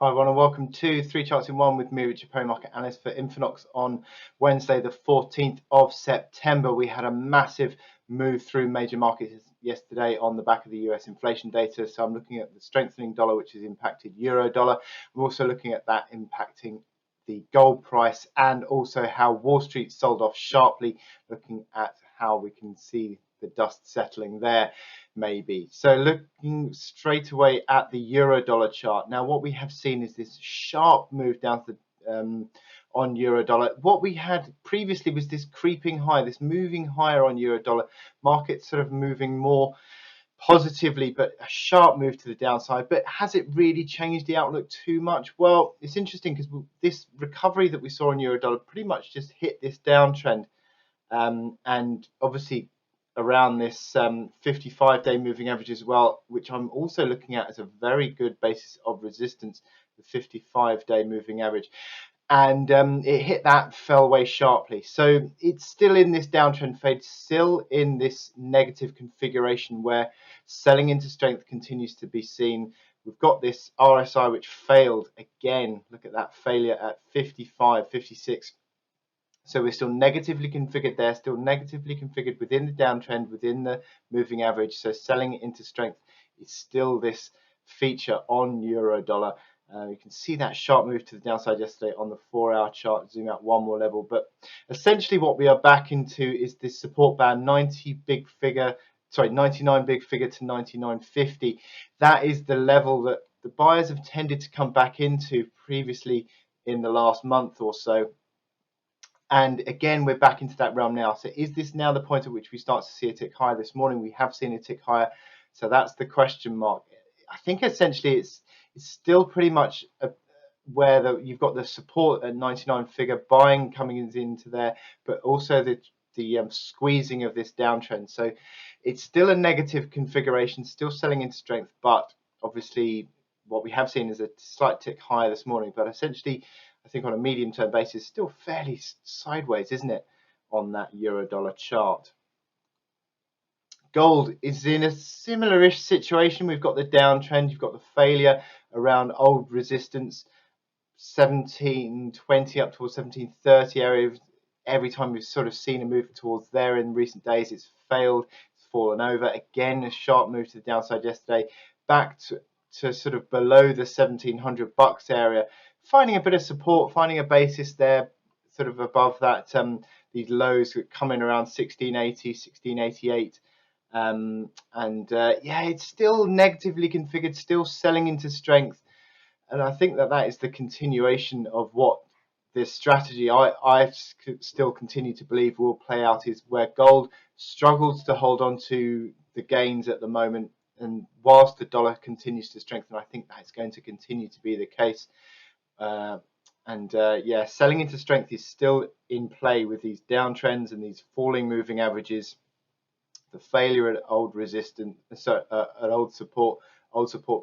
Hi everyone and welcome to 3 Charts in 1 with me, Richard Perry, Market Analyst for Infonox on Wednesday the 14th of September. We had a massive move through major markets yesterday on the back of the US inflation data. So I'm looking at the strengthening dollar, which has impacted euro dollar. I'm also looking at that impacting the gold price and also how Wall Street sold off sharply, looking at how we can see the dust settling there maybe. So looking straight away at the euro dollar chart. Now what we have seen is this sharp move down to the on euro dollar. What we had previously was this creeping high, this moving higher on euro dollar, market sort of moving more positively, but a sharp move to the downside. But has it really changed the outlook too much? Well, it's interesting because this recovery that we saw in euro dollar pretty much just hit this downtrend, and obviously around this 55-day moving average as well, which I'm also looking at as a very good basis of resistance, the 55-day moving average. And it hit that, fell away sharply. So it's still in this downtrend fade, still in this negative configuration where selling into strength continues to be seen. We've got this RSI which failed again. Look at that failure at 55, 56. So we're still negatively configured there, still negatively configured within the downtrend, within the moving average. So selling into strength is still this feature on euro dollar. You can see that sharp move to the downside yesterday on the 4-hour chart. Zoom out one more level, but essentially what we are back into is this support band 99 big figure to 99.50. That is the level that the buyers have tended to come back into previously in the last month or so. And again, we're back into that realm now. So is this now the point at which we start to see a tick higher? This morning we have seen a tick higher. So that's the question mark. I think essentially it's still pretty much where you've got the support at 99 figure, buying coming into there, but also the squeezing of this downtrend. So it's still a negative configuration, still selling into strength, but obviously what we have seen is a slight tick higher this morning. But essentially, I think on a medium-term basis, still fairly sideways, isn't it, on that euro-dollar chart? Gold is in a similar-ish situation. We've got the downtrend, you've got the failure around old resistance, 1720 up towards 1730 area. Every time we've sort of seen a move towards there in recent days, it's failed, it's fallen over. Again, a sharp move to the downside yesterday, back to sort of below the 1700 bucks area, finding a bit of support, finding a basis there, sort of above that. These lows come in around 1680, 1688. Yeah, it's still negatively configured, still selling into strength. And I think that is the continuation of what this strategy I still continue to believe will play out, is where gold struggles to hold on to the gains at the moment. And whilst the dollar continues to strengthen, I think that's going to continue to be the case. Yeah, selling into strength is still in play with these downtrends and these falling moving averages. The failure at old resistance, at old support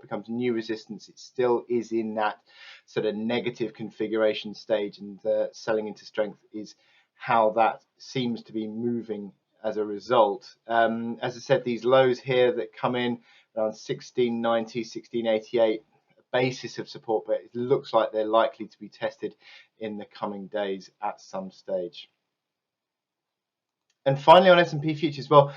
becomes new resistance. It still is in that sort of negative configuration stage, and selling into strength is how that seems to be moving as a result. As I said, these lows here that come in around 1690, 1688, a basis of support, but it looks like they're likely to be tested in the coming days at some stage. And finally on S&P futures, well,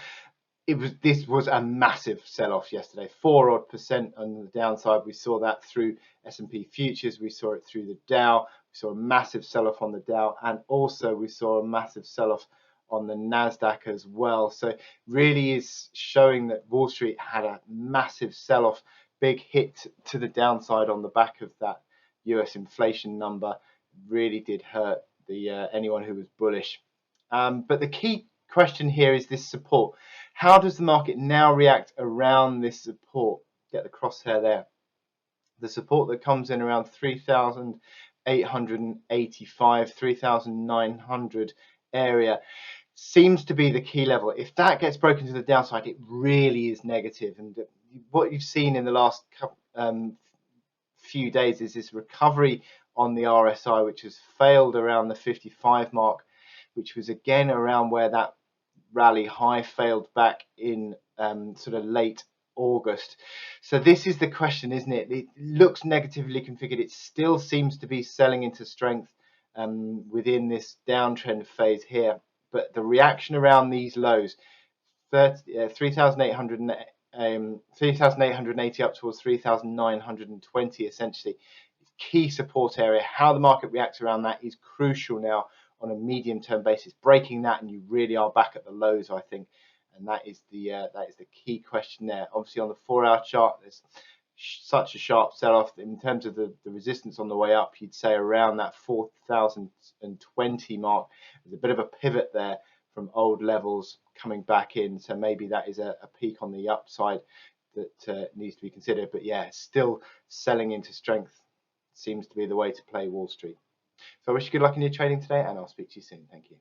this was a massive sell-off yesterday, 4% on the downside. We saw that through S&P futures, we saw it through the Dow, we saw a massive sell-off on the Dow, and also we saw a massive sell-off on the Nasdaq as well. So really is showing that Wall Street had a massive sell-off, big hit to the downside on the back of that US inflation number. Really did hurt the anyone who was bullish. But the key question here is this support. How does the market now react around this support? Get the crosshair there. The support that comes in around 3,885, 3,900 area seems to be the key level. If that gets broken to the downside, it really is negative. And what you've seen in the last few days is this recovery on the RSI, which has failed around the 55 mark, which was again around where that rally high failed back in sort of late August. So this is the question, isn't it? It looks negatively configured. It still seems to be selling into strength within this downtrend phase here. But the reaction around these lows, 3,880 up towards 3,920 essentially, key support area. How the market reacts around that is crucial now on a medium-term basis. Breaking that, and you really are back at the lows, I think, and that is the key question there. Obviously, on the 4-hour chart, there's such a sharp sell-off in terms of the resistance on the way up. You'd say around that 4,020 mark. There's a bit of a pivot there from old levels coming back in, so maybe that is a peak on the upside that needs to be considered. But yeah, still selling into strength seems to be the way to play Wall Street. So I wish you good luck in your trading today, and I'll speak to you soon. Thank you.